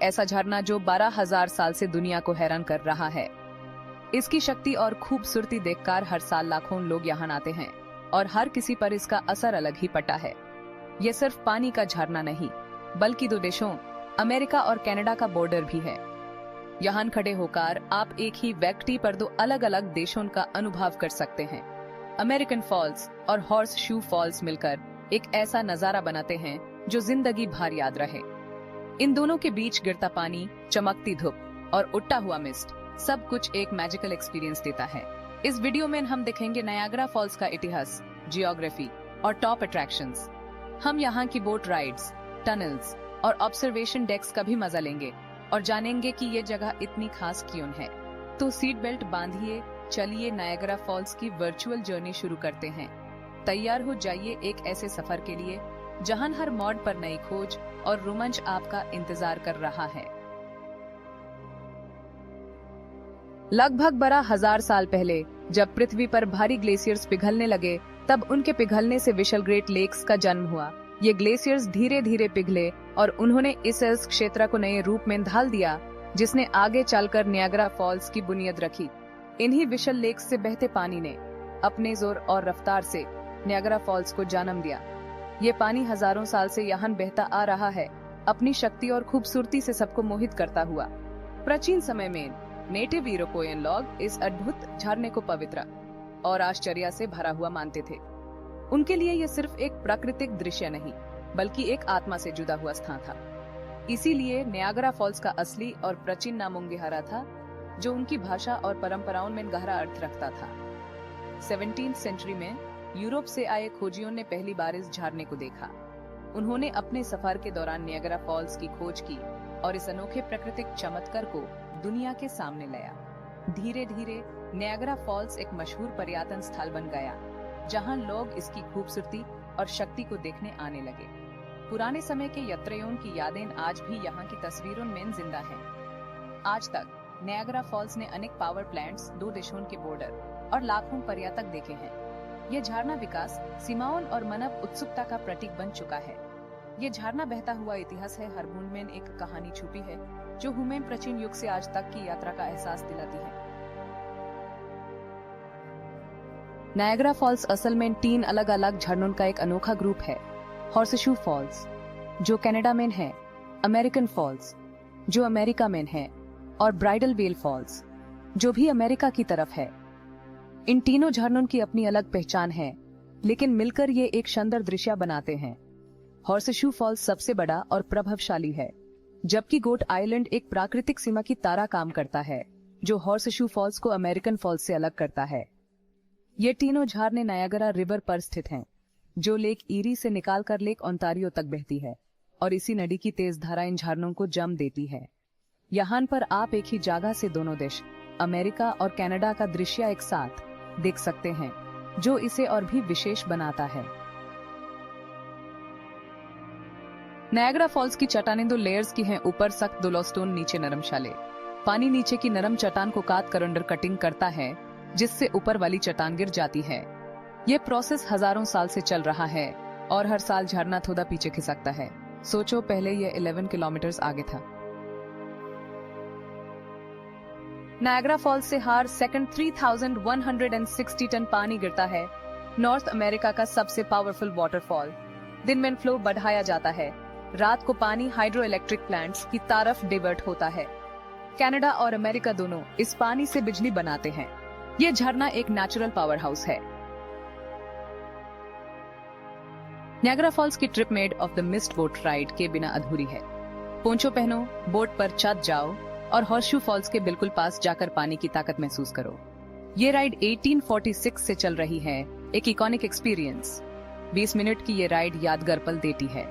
ऐसा झरना जो 12,000 साल से दुनिया को हैरान कर रहा है। इसकी शक्ति और खूबसूरती देखकर हर साल लाखों लोग यहाँ आते हैं और हर किसी पर इसका असर अलग ही पड़ता है। ये सिर्फ पानी का झरना नहीं, बल्कि दो देशों अमेरिका और कनाडा का बॉर्डर भी है। यहाँ खड़े होकर आप एक ही व्यक्ति पर दो अलग अलग देशों का अनुभव कर सकते हैं। अमेरिकन फॉल्स और हॉर्स शू फॉल्स मिलकर एक ऐसा नजारा बनाते हैं जो जिंदगी भर याद रहे। इन दोनों के बीच गिरता पानी, चमकती धूप और उड़ता हुआ मिस्ट, सब कुछ एक मैजिकल एक्सपीरियंस देता है। इस वीडियो में हम देखेंगे नायाग्रा फॉल्स का इतिहास, जियोग्राफी और टॉप अट्रैक्शंस। हम यहाँ की बोट राइड्स, टनल्स और ऑब्जर्वेशन डेक्स का भी मजा लेंगे और जानेंगे कि ये जगह इतनी खास क्यों है। तो सीट बेल्ट बांधिए, चलिए नायाग्रा फॉल्स की वर्चुअल जर्नी शुरू करते हैं। तैयार हो जाइए एक ऐसे सफर के लिए जहां हर मोड़ पर नई खोज और रोमांच आपका इंतजार कर रहा है। लगभग 12,000 साल पहले जब पृथ्वी पर भारी ग्लेशियर्स पिघलने लगे, तब उनके पिघलने से विशाल ग्रेट लेक्स का जन्म हुआ। ये ग्लेशियर्स धीरे धीरे पिघले और उन्होंने इस क्षेत्र को नए रूप में ढाल दिया, जिसने आगे चलकर नायाग्रा फॉल्स की बुनियाद रखी। इन्हीं विशाल लेक्स से बहते पानी ने अपने जोर और रफ्तार से नायाग्रा फॉल्स को जन्म दिया। ये पानी हजारों साल से यहाँ बहता आ रहा है, अपनी शक्ति और खूबसूरती से सबको मोहित करता हुआ। प्राचीन समय में नेटिव यूरोपियन लोग इस अद्भुत झरने को पवित्र और आश्चर्य से भरा हुआ मानते थे। उनके लिए यह सिर्फ एक प्राकृतिक दृश्य नहीं, बल्कि एक आत्मा से जुड़ा हुआ स्थान था। इसीलिए नायाग्रा फॉल्स का असली और प्राचीन नाम उंगिहारा था, जो उनकी भाषा और परंपराओं में गहरा अर्थ रखता था। 17वीं सेंचुरी में यूरोप से आए खोजियों ने पहली बार इस झरने को देखा। उन्होंने अपने सफर के दौरान नायाग्रा फॉल्स की खोज की और इस अनोखे प्राकृतिक चमत्कार को दुनिया के सामने लाया। धीरे धीरे नायाग्रा फॉल्स एक मशहूर पर्यटन स्थल बन गया, जहां लोग इसकी खूबसूरती और शक्ति को देखने आने लगे। पुराने समय के यात्रियों की यादें आज भी यहाँ की तस्वीरों में जिंदा हैं। आज तक नायाग्रा फॉल्स ने अनेक पावर प्लांट्स, दो देशों के बॉर्डर और लाखों पर्यटक देखे हैं। यह झरना विकास, सीमाओं और मानव उत्सुकता का प्रतीक बन चुका है। ये झरना बहता हुआ इतिहास है, हर बूंद में एक कहानी छुपी है, जो हमें प्राचीन युग से आज तक की यात्रा का एहसास दिलाती है। नायाग्रा फॉल्स असल में 3 अलग अलग झरनों का एक अनोखा ग्रुप है। हॉर्सशू फॉल्स, जो कनाडा में है, अमेरिकन फॉल्स, जो अमेरिका में है, और ब्राइडल वेल फॉल्स, जो भी अमेरिका की तरफ है। इन तीनों झरनों की अपनी अलग पहचान है, लेकिन मिलकर ये एक शानदार दृश्य बनाते हैं। हॉर्सशू फॉल्स सबसे बड़ा और प्रभावशाली है, जबकि गोट आइलैंड एक प्राकृतिक सीमा की तरह काम करता है, जो हॉर्सशू फॉल्स को अमेरिकन फॉल्स से अलग करता है। ये तीनों झरने नायाग्रा रिवर पर स्थित हैं, जो लेक ईरी से निकालकर लेक ओंटारियो तक बहती है, और इसी नदी की तेज धारा इन झरनों को जन्म देती है। यहाँ पर आप एक ही जगह से दोनों देश, अमेरिका और कनाडा का दृश्य एक साथ देख सकते हैं, जो इसे और भी विशेष बनाता है। नायाग्रा फॉल्स की चट्टानें 2 लेयर्स की हैं, ऊपर सख्त दोलोस्टोन, नीचे नरम शाले। पानी नीचे की नरम चट्टान को काट कर अंडर कटिंग करता है, जिससे ऊपर वाली चट्टान गिर जाती है। ये प्रोसेस हजारों साल से चल रहा है और हर साल झरना थोड़ा पीछे खिसकता है। सोचो, पहले ये 11 किलोमीटर आगे था। नायाग्रा फॉल्स से हर सेकंड 3160 टन पानी गिरता है। नॉर्थ अमेरिका का सबसे पावरफुल वाटरफॉल। दिन में फ्लो बढ़ाया जाता है, रात को पानी हाइड्रो इलेक्ट्रिक प्लांट्स की तरफ डिवर्ट होता है। कनाडा और अमेरिका दोनों इस पानी से बिजली बनाते हैं। ये झरना एक नेचुरल पावर हाउस है। नायाग्रा फॉल्स की trip made of the mist boat ride के बिना अधूरी है। पोंचो पहनो, बोट पर चढ़ जाओ और हॉर्सशू फॉल्स के बिल्कुल पास जाकर पानी की ताकत महसूस करो। ये राइड 1846 से चल रही है, एक इकॉनिक एक्सपीरियंस। 20 मिनट की ये राइड यादगार पल देती है।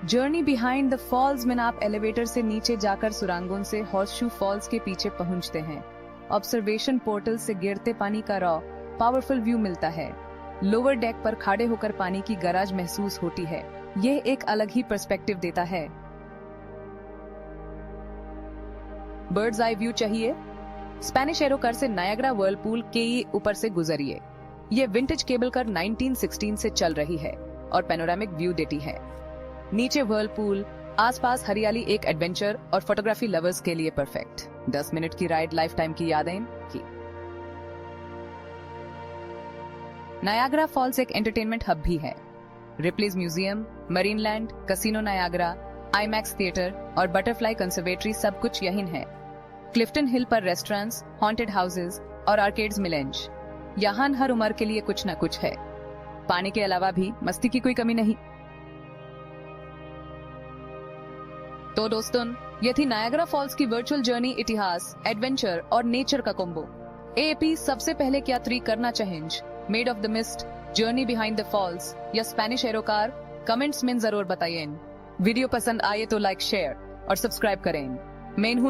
जर्नी बिहाइंड द फॉल्स में आप एलिवेटर से नीचे जाकर सुरंगों से हॉर्सशू फॉल्स के पीछे पहुंचते हैं। ऑब्जर्वेशन पोर्टल से गिरते पानी का रॉ पावरफुल व्यू मिलता है। लोअर डेक पर खड़े होकर पानी की गरज महसूस होती है। यह एक अलग ही पर्सपेक्टिव देता है। बर्ड्स आई व्यू चाहिए? स्पेनिश एरो कार से नायाग्रा व्हर्लपूल के ऊपर से गुजरिए। ये विंटेज केबल कार 1916 से चल रही है और पैनोरामिक व्यू देती है। नीचे व्हर्लपूल, आसपास हरियाली, एक एडवेंचर और फोटोग्राफी लवर्स के लिए परफेक्ट। 10 मिनट की राइड, लाइफ टाइम की यादें की। नायाग्रा फॉल्स एक एंटरटेनमेंट हब भी है। Ripley's museum, Marineland, casino Niagara, IMAX theatre और बटरफ्लाई कंजर्वेटरी सब कुछ यहीं है। क्लिफ्टन हिल पर रेस्टोरेंट्स, हॉन्टेड हाउसेज और आर्केड्स मिलेंज। यहाँ हर उम्र के लिए कुछ न कुछ है। पानी के अलावा भी मस्ती की कोई कमी नहीं। तो दोस्तों, ये थी नायाग्रा फॉल्स की वर्चुअल जर्नी, इतिहास, एडवेंचर और नेचर का कॉम्बो। एएपी सबसे पहले क्या यात्री करना चाहेंगे? Maid of the mist, journey behind the falls या स्पेनिश एरोकार? कमेंट्स में जरूर बताइए। वीडियो पसंद आए तो लाइक, शेयर और सब्सक्राइब करें। मैं हूं